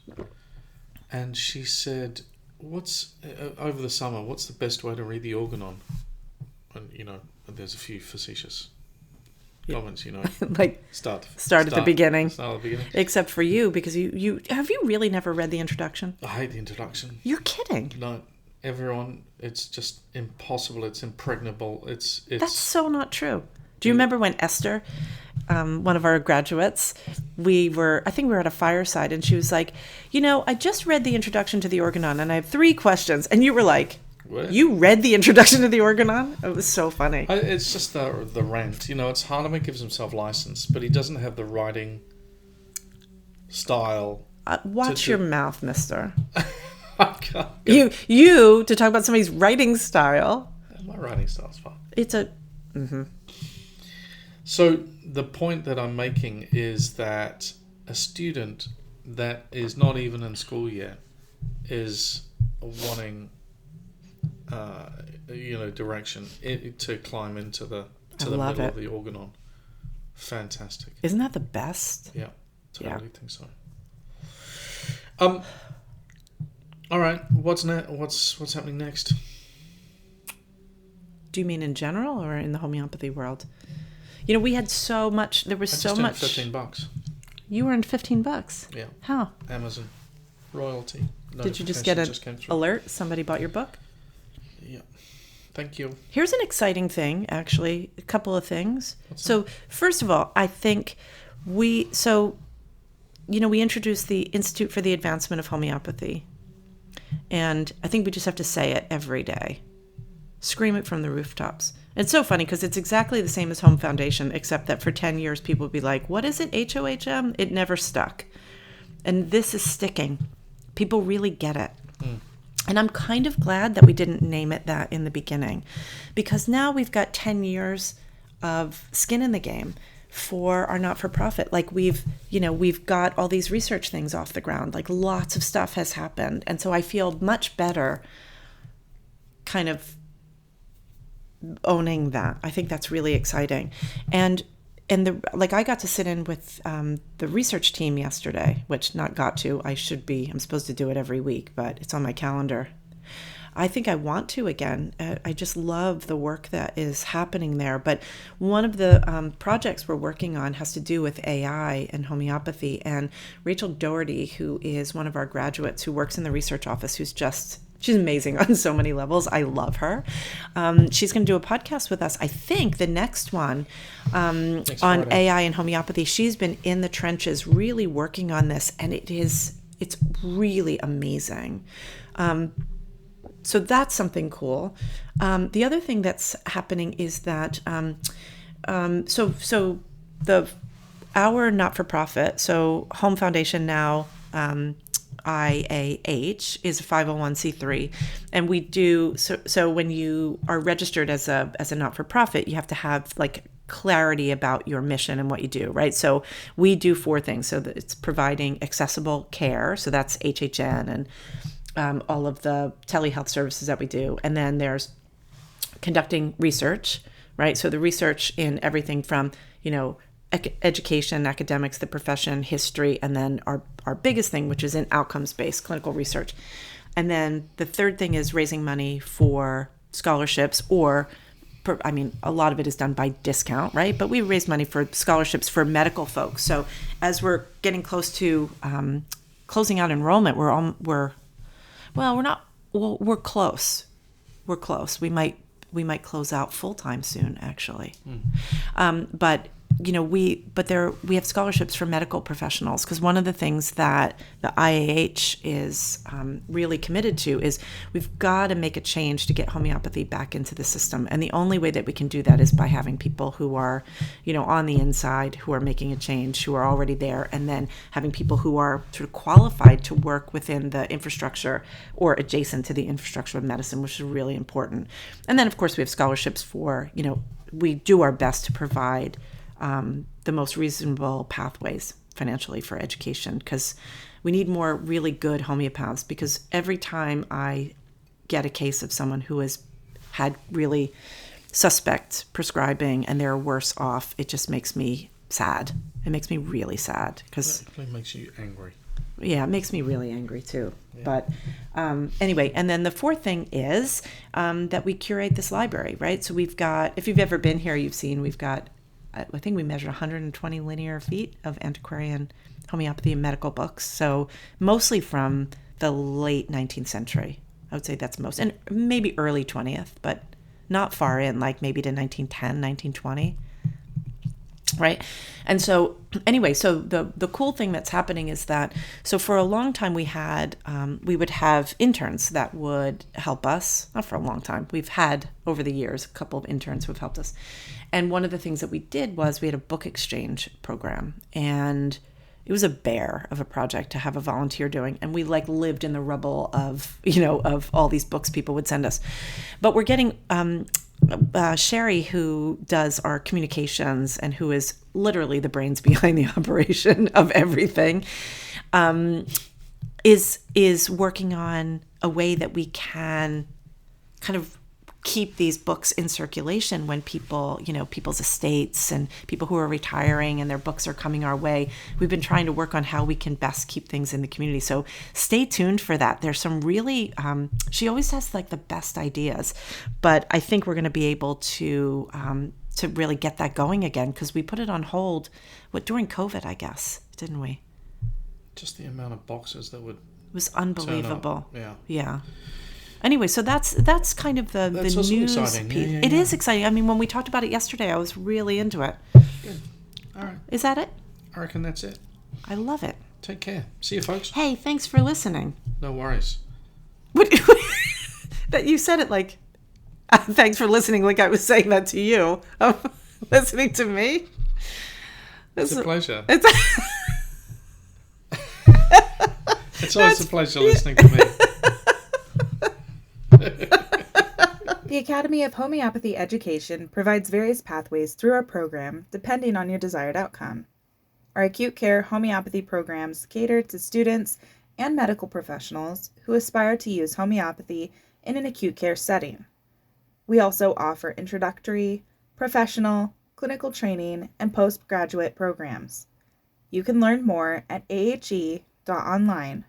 and she said, over the summer, what's the best way to read the organon? And, there's a few facetious comments, like start at the beginning. Start at the beginning. Except for you, because you have you really never read the introduction? I hate the introduction. You're kidding. No, everyone, it's just impossible. It's impregnable. It's That's so not true. Do you remember when Esther, one of our graduates, I think we were at a fireside, and she was like, I just read the introduction to the organon, and I have 3 questions. And you were like, what? You read the introduction to the organon? It was so funny. It's just the rant. It's Hahnemann gives himself license, but he doesn't have the writing style. Watch your mouth, mister. I can't. You to talk about somebody's writing style. My writing style's fine. It's a... Mm-hmm. So the point that I'm making is that a student that is not even in school yet is wanting, direction to climb into the middle of the organon. Fantastic. Isn't that the best? Yeah, totally think so. All right, what's happening next? Do you mean in general or in the homeopathy world? We had so much. There was so much. $15. You earned $15. Yeah. How? Amazon royalty. Did you just get an alert? Somebody bought your book? Yeah. Thank you. Here's an exciting thing, actually. A couple of things. First of all, I think we introduced the Institute for the Advancement of Homeopathy. And I think we just have to say it every day. Scream it from the rooftops. It's so funny because it's exactly the same as HOHM Foundation, except that for 10 years people would be like, what is it, HOHM? It never stuck. And this is sticking. People really get it. Mm. And I'm kind of glad that we didn't name it that in the beginning, because now we've got 10 years of skin in the game for our not-for-profit. Like we've got all these research things off the ground. Like lots of stuff has happened. And so I feel much better kind of owning that. I think that's really exciting. And I got to sit in with the research team yesterday, which I'm supposed to do it every week, but it's on my calendar. I think I want to again. I just love the work that is happening there. But one of the projects we're working on has to do with AI and homeopathy. And Rachel Doherty, who is one of our graduates who works in the research office, who's just She's amazing on so many levels. I love her. She's going to do a podcast with us. I think the next one on Friday. AI and homeopathy. She's been in the trenches really working on this, and it's really amazing. So that's something cool. The other thing that's happening is that our not-for-profit, so HOHM Foundation now, IAH, is a 501c3, and we do so when you are registered as a not-for-profit, you have to have like clarity about your mission and what you do, right? So we do 4 things. So that it's providing accessible care, so that's HHN and all of the telehealth services that we do, and then there's conducting research, right? So the research in everything from education, academics, the profession, history, and then our biggest thing, which is in outcomes-based clinical research. And then the third thing is raising money for scholarships, or, a lot of it is done by discount, right? But we raise money for scholarships for medical folks. So as we're getting close to closing out enrollment, we're close. We're close. We might close out full-time soon, actually. But we have scholarships for medical professionals, because one of the things that the IAH is really committed to is we've got to make a change to get homeopathy back into the system. And the only way that we can do that is by having people who are, on the inside, who are making a change, who are already there, and then having people who are sort of qualified to work within the infrastructure or adjacent to the infrastructure of medicine, which is really important. And then, of course, we have scholarships for, we do our best to provide the most reasonable pathways financially for education, because we need more really good homeopaths. Because every time I get a case of someone who has had really suspect prescribing and they're worse off, it just makes me sad. It makes me really sad, because it makes you angry. Yeah, it makes me really angry too. Yeah. But anyway, and then the fourth thing is that we curate this library, right? So we've got, if you've ever been here, you've seen we've got, I think we measured 120 linear feet of antiquarian homeopathy and medical books. So mostly from the late 19th century. I would say that's most, and maybe early 20th, but not far in, like maybe to 1910, 1920. Right. And so anyway, so the cool thing that's happening is that, so for a long time we would have interns that would help us. Not for a long time. We've had over the years a couple of interns who have helped us. And one of the things that we did was we had a book exchange program, and it was a bear of a project to have a volunteer doing. And we lived in the rubble of, of all these books people would send us. But we're getting, Sherry, who does our communications and who is literally the brains behind the operation of everything, is working on a way that we can kind of keep these books in circulation when people, people's estates and people who are retiring and their books are coming our way. We've been trying to work on how we can best keep things in the community. So stay tuned for that. There's some really, she always has the best ideas, but I think we're going to be able to really get that going again, because we put it on hold during COVID, I guess, didn't we? Just the amount of boxes that would, it was unbelievable. Yeah. Anyway, so that's kind of the news exciting. piece. Yeah. It is exciting. I mean, when we talked about it yesterday, I was really into it. Good. All right. Is that it? I reckon that's it. I love it. Take care. See you, folks. Hey, thanks for listening. No worries. That you said it like, thanks for listening, like I was saying that to you. Listening to me? It's a pleasure. It's always a pleasure listening to me. The Academy of Homeopathy Education provides various pathways through our program depending on your desired outcome. Our acute care homeopathy programs cater to students and medical professionals who aspire to use homeopathy in an acute care setting. We also offer introductory, professional, clinical training, and postgraduate programs. You can learn more at ahe.online.